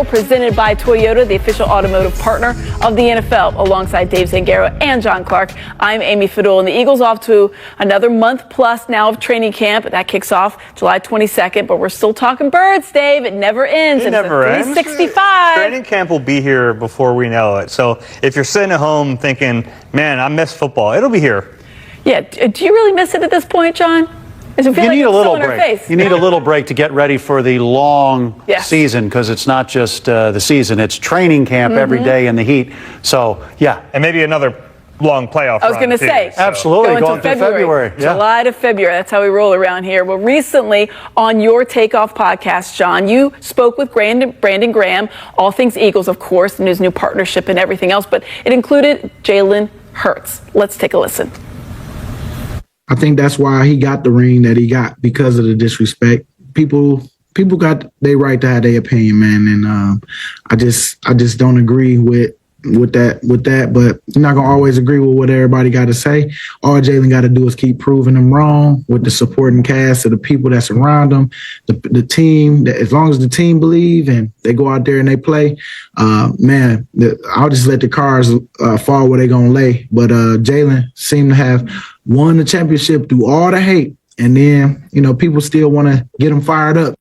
Presented by Toyota, the official automotive partner of the NFL, alongside Dave Zangaro and John Clark. I'm Amy Fadul, and the Eagles off to another month plus now of training camp. That kicks off July 22nd, but we're still talking birds, Dave. It never ends. It never ends. 365. Training camp will be here before we know it. So if you're sitting at home thinking, man, I miss football, it'll be here. Yeah. Do you really miss it at this point, John? You need a little break. You need a little break to get ready for the long season, because it's not just the season; it's training camp every day in the heat. So, yeah, and maybe another long playoff. I was going to say, absolutely, going through February. July to February. That's how we roll around here. Well, recently on your Takeoff podcast, John, you spoke with Brandon Graham, all things Eagles, of course, and his new partnership and everything else. But it included Jalen Hurts. Let's take a listen. I think that's why he got the ring that he got, because of the disrespect. People got their right to have their opinion, man, and I just don't agree with that. But I'm not gonna always agree with what everybody got to say. All Jalen got to do is keep proving them wrong with the supporting cast of the people that surround him, the team. As long as the team believe and they go out there and they play, I'll just let the cards fall where they gonna lay. But Jalen seemed to have won the championship through all the hate, and then people still want to get him fired up.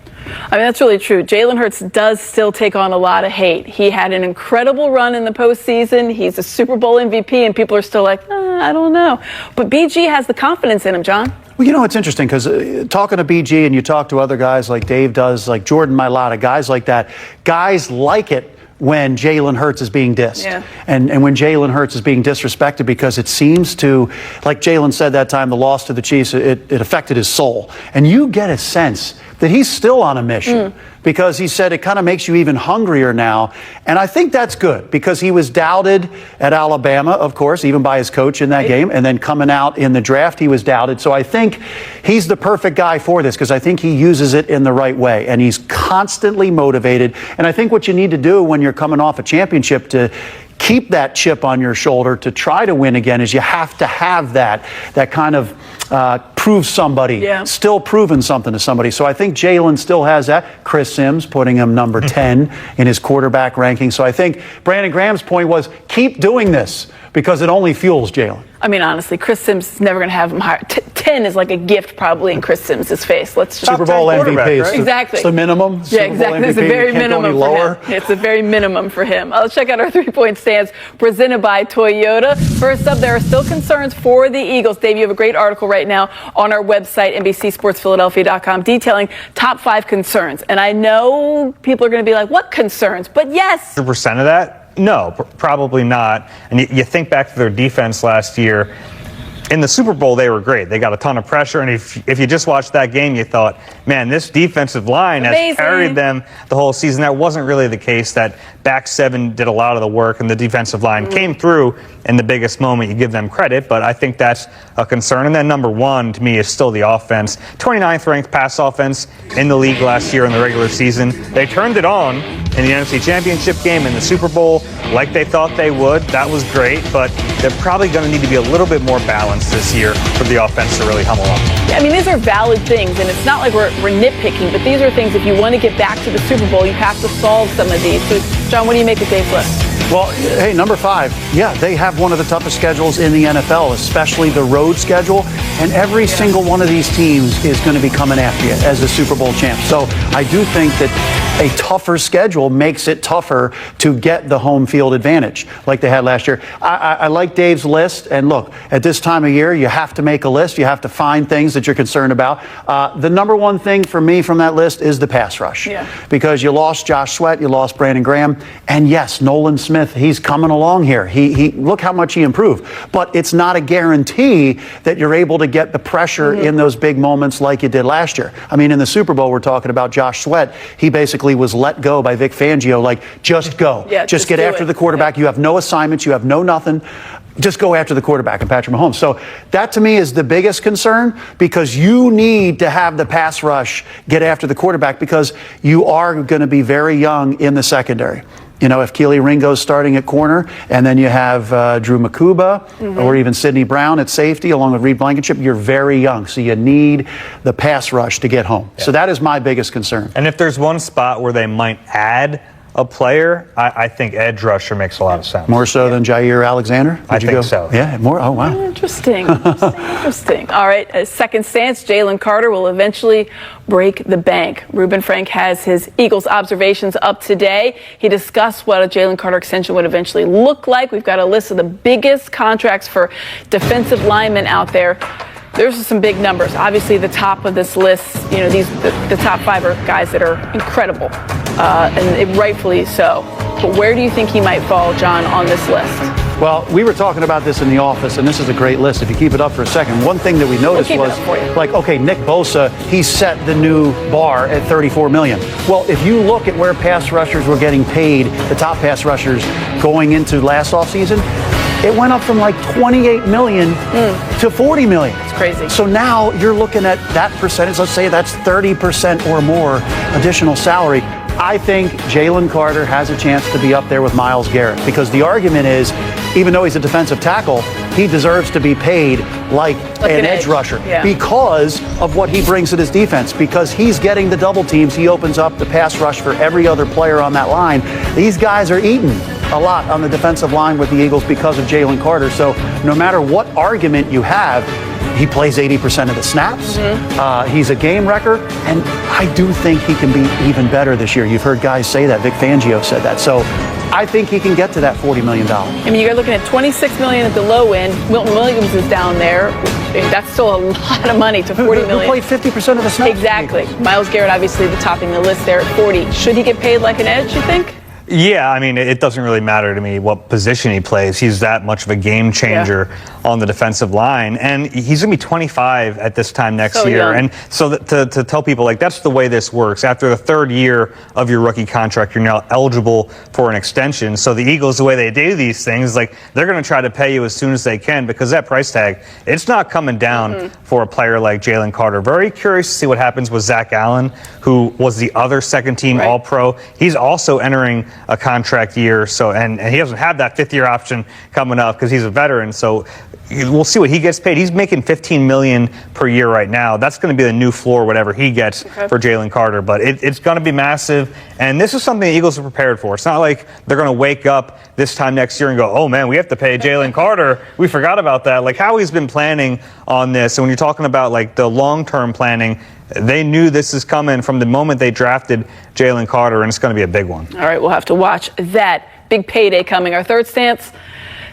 I mean, that's really true. Jalen Hurts does still take on a lot of hate. He had an incredible run in the postseason. He's a Super Bowl MVP, and people are still like, I don't know. But BG has the confidence in him, John. Well, it's interesting, because talking to BG and you talk to other guys like Dave does, like Jordan Mailata, guys like that, guys like it when Jalen Hurts is being dissed. Yeah. And when Jalen Hurts is being disrespected, because it seems to, like Jalen said that time, the loss to the Chiefs, it affected his soul. And you get a sense that he's still on a mission, because he said it kind of makes you even hungrier now. And I think that's good, because he was doubted at Alabama, of course, even by his coach in that game. And then coming out in the draft, he was doubted. So I think he's the perfect guy for this, because I think he uses it in the right way. And he's constantly motivated. And I think what you need to do when you're coming off a championship to keep that chip on your shoulder to try to win again is you have to have that kind of prove somebody, still proving something to somebody. So I think Jalen still has that. Chris Sims putting him number 10 in his quarterback ranking. So I think Brandon Graham's point was keep doing this, because it only fuels Jalen. I mean, honestly, Chris Sims is never going to have him higher. 10 is like a gift probably in Chris Sims' face. Let's just Super Bowl MVP. Right? Exactly. It's the minimum. Yeah, exactly. It's the very minimum for him. It's the very minimum for him. Let's check out our three-point stance presented by Toyota. First up, there are still concerns for the Eagles. Dave, you have a great article right now on our website, NBCSportsPhiladelphia.com, detailing top 5 concerns. And I know people are going to be like, what concerns? But yes. 100% of that? No, probably not. And you think back to their defense last year. In the Super Bowl, they were great. They got a ton of pressure. And if you just watched that game, you thought, man, this defensive line has carried them the whole season. That wasn't really the case. That back seven did a lot of the work, and the defensive line came through in the biggest moment. You give them credit, but I think that's a concern. And then number one, to me, is still the offense. 29th ranked pass offense in the league last year in the regular season. They turned it on in the NFC Championship game, in the Super Bowl, like they thought they would. That was great, but they're probably going to need to be a little bit more balanced this year for the offense to really hummel up. I mean, these are valid things, and it's not like we're nitpicking, but these are things, if you want to get back to the Super Bowl, you have to solve some of these. So, John, what do you make of Dave's list? Well, hey, number 5, they have one of the toughest schedules in the NFL, especially the road schedule. And every single one of these teams is going to be coming after you as the Super Bowl champ. So I do think that a tougher schedule makes it tougher to get the home field advantage like they had last year. I like Dave's list. And look, at this time of year, you have to make a list. You have to find things that you're concerned about. The number one thing for me from that list is the pass rush. Because you lost Josh Sweat, you lost Brandon Graham. And yes, Nolan Smith, he's coming along here. He look how much he improved. But it's not a guarantee that you're able to get the pressure in those big moments like you did last year. I mean, in the Super Bowl, we're talking about Josh Sweat. He basically was let go by Vic Fangio, like, just go. Just get after the quarterback. You have no assignments. You have no nothing. Just go after the quarterback and Patrick Mahomes. So that, to me, is the biggest concern, because you need to have the pass rush get after the quarterback, because you are going to be very young in the secondary. if Keely Ringo's starting at corner, and then you have Drew Makuba or even Sidney Brown at safety, along with Reed Blankenship, you're very young, so you need the pass rush to get home. Yeah. So that is my biggest concern. And if there's one spot where they might add a player, I think edge rusher makes a lot of sense. More so than Jair Alexander? I think so. Yeah, more? Oh, wow. Interesting. Interesting. All right, second stance, Jalen Carter will eventually break the bank. Reuben Frank has his Eagles observations up today. He discussed what a Jalen Carter extension would eventually look like. We've got a list of the biggest contracts for defensive linemen out there. There's some big numbers. Obviously, the top of this list, the top 5 are guys that are incredible, and rightfully so. But where do you think he might fall, John, on this list? Well, we were talking about this in the office, and this is a great list. If you keep it up for a second, one thing that we noticed was, Nick Bosa, he set the new bar at $34 million. Well, if you look at where pass rushers were getting paid, the top pass rushers going into last offseason, it went up from like $28 million to $40 million. It's crazy. So now you're looking at that percentage. Let's say that's 30% or more additional salary. I think Jalen Carter has a chance to be up there with Myles Garrett, because the argument is, even though he's a defensive tackle, he deserves to be paid like an edge rusher because of what he brings to this defense, because he's getting the double teams. He opens up the pass rush for every other player on that line. These guys are eating a lot on the defensive line with the Eagles because of Jalen Carter. So no matter what argument you have, he plays 80% of the snaps. He's a game wrecker, and I do think he can be even better this year. You've heard guys say that. Vic Fangio said that. So I think he can get to that $40 million. I mean, you're looking at $26 million at the low end. Milton Williams is down there. That's still a lot of money to $40 million. Who played 50% of the snaps? Exactly. Myles Garrett, obviously, the topping the list there at 40. Should he get paid like an edge, you think? Yeah, I mean, it doesn't really matter to me what position he plays. He's that much of a game changer on the defensive line. And he's going to be 25 at this time next year. Young. And so to tell people, that's the way this works. After the third year of your rookie contract, you're now eligible for an extension. So the Eagles, the way they do these things, they're going to try to pay you as soon as they can, because that price tag, it's not coming down for a player like Jalen Carter. Very curious to see what happens with Zach Allen, who was the other second-team All-Pro. He's also entering a contract year, and he doesn't have that 5th-year option coming up because he's a veteran. So we'll see what he gets paid. He's making $15 million per year right now. That's going to be the new floor, whatever he gets for Jalen Carter. But it's going to be massive, and this is something the Eagles are prepared for. It's not like they're going to wake up this time next year and go, oh man, we have to pay Jalen Carter. We forgot about that. Howie's been planning on this, and when you're talking about the long-term planning, they knew this is coming from the moment they drafted Jalen Carter, and it's going to be a big one. All right, we'll have to watch that. Big payday coming. Our third stance,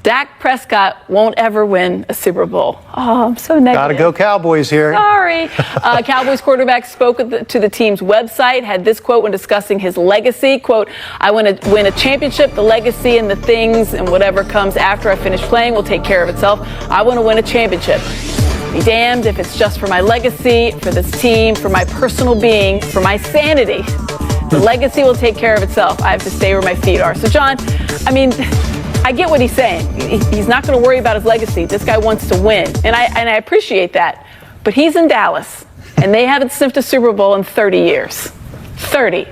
Dak Prescott won't ever win a Super Bowl. Oh, I'm so negative. Gotta go Cowboys here. Sorry. Cowboys quarterback spoke to the team's website, had this quote when discussing his legacy. Quote, I want to win a championship. The legacy and the things and whatever comes after I finish playing will take care of itself. I want to win a championship. Be damned if it's just for my legacy, for this team, for my personal being, for my sanity. The legacy will take care of itself. I have to stay where my feet are. So, John, I mean, I get what he's saying. He's not going to worry about his legacy. This guy wants to win, and I appreciate that. But he's in Dallas, and they haven't sniffed a Super Bowl in 30 years. 30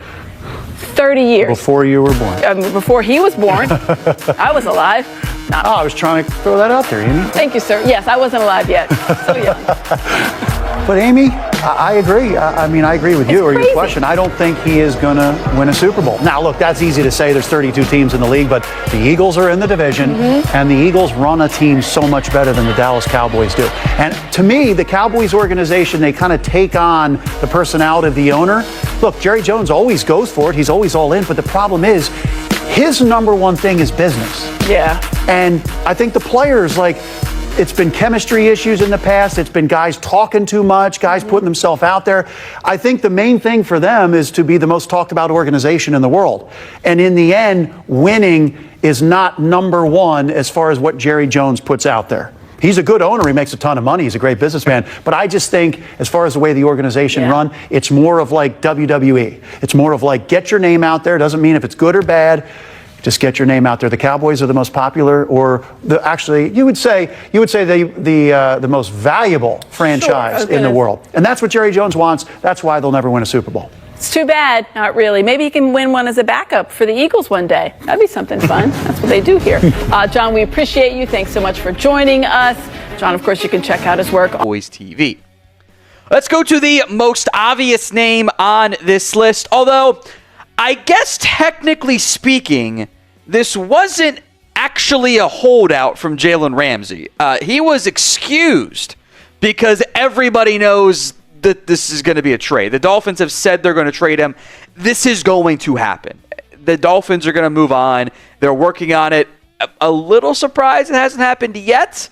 years. Before you were born. Before he was born. I was alive. I was trying to throw that out there, Amy. Thank you, sir. Yes, I wasn't alive yet. So young. But Amy, I agree. I agree with you or your question. I don't think he is going to win a Super Bowl. Now, look, that's easy to say. There's 32 teams in the league, but the Eagles are in the division, and the Eagles run a team so much better than the Dallas Cowboys do. And to me, the Cowboys organization, they kind of take on the personality of the owner. Look, Jerry Jones always goes for it. He's always all in. But the problem is, his number one thing is business. Yeah. And I think the players, it's been chemistry issues in the past. It's been guys talking too much, guys putting themselves out there. I think the main thing for them is to be the most talked about organization in the world. And in the end, winning is not number one as far as what Jerry Jones puts out there. He's a good owner. He makes a ton of money. He's a great businessman. But I just think as far as the way the organization run, it's more of like WWE. It's more of get your name out there. It doesn't mean if it's good or bad. Just get your name out there. The Cowboys are the most popular, or you would say the most valuable franchise in the world. And that's what Jerry Jones wants. That's why they'll never win a Super Bowl. It's too bad. Not really. Maybe he can win one as a backup for the Eagles one day. That'd be something fun. That's what they do here. John, we appreciate you. Thanks so much for joining us. John, of course, you can check out his work on Cowboys TV. Let's go to the most obvious name on this list. Although, I guess technically speaking, this wasn't actually a holdout from Jaylen Ramsey. He was excused because everybody knows that this is going to be a trade. The Dolphins have said they're going to trade him. This is going to happen. The Dolphins are going to move on. They're working on it. A little surprised it hasn't happened yet,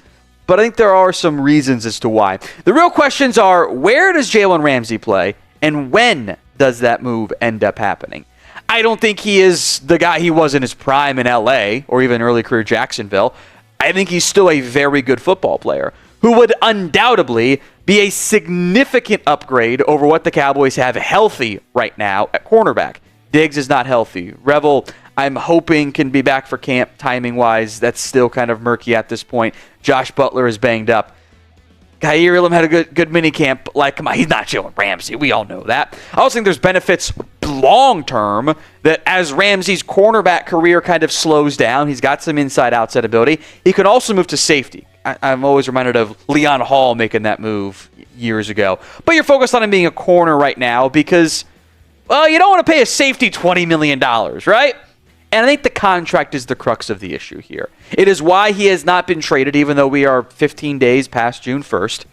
but I think there are some reasons as to why. The real questions are, where does Jaylen Ramsey play, and when does that move end up happening? I don't think he is the guy he was in his prime in LA or even early career Jacksonville. I think he's still a very good football player who would undoubtedly be a significant upgrade over what the Cowboys have healthy right now at cornerback. Diggs is not healthy. Revel, I'm hoping, can be back for camp timing-wise. That's still kind of murky at this point. Josh Butler is banged up. Kaiir Elam had a good mini camp. Like, come on, he's not Jaylen Ramsey. We all know that. I also think there's benefits long-term that as Ramsey's cornerback career kind of slows down, he's got some inside-outside ability. He can also move to safety. I'm always reminded of Leon Hall making that move years ago. But you're focused on him being a corner right now because, well, you don't want to pay a safety $20 million, right? And I think the contract is the crux of the issue here. It is why he has not been traded, even though we are 15 days past June 1st.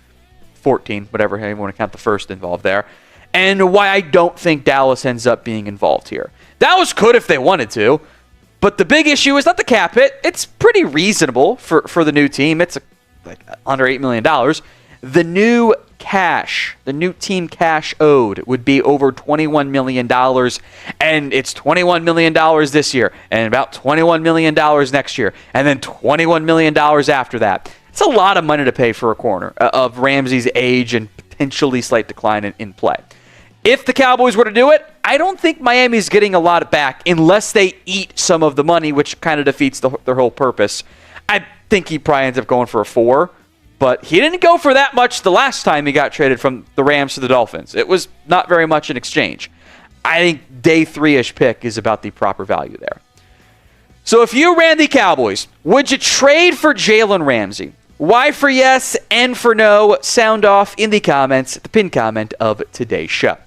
14, whatever, you want to count the first involved there. And why I don't think Dallas ends up being involved here. Dallas could if they wanted to. But the big issue is not the cap hit. It's pretty reasonable for the new team. It's like under $8 million. The new cash, the new team cash owed would be over $21 million. And it's $21 million this year and about $21 million next year and then $21 million after that. It's a lot of money to pay for a corner of Ramsey's age and potentially slight decline in play. If the Cowboys were to do it, I don't think Miami's getting a lot back unless they eat some of the money, which kind of defeats their whole purpose. I think he probably ends up going for a 4, but he didn't go for that much the last time he got traded from the Rams to the Dolphins. It was not very much in exchange. I think day 3-ish pick is about the proper value there. So if you ran the Cowboys, would you trade for Jaylen Ramsey? Y for yes, N for no. Sound off in the comments, the pinned comment of today's show.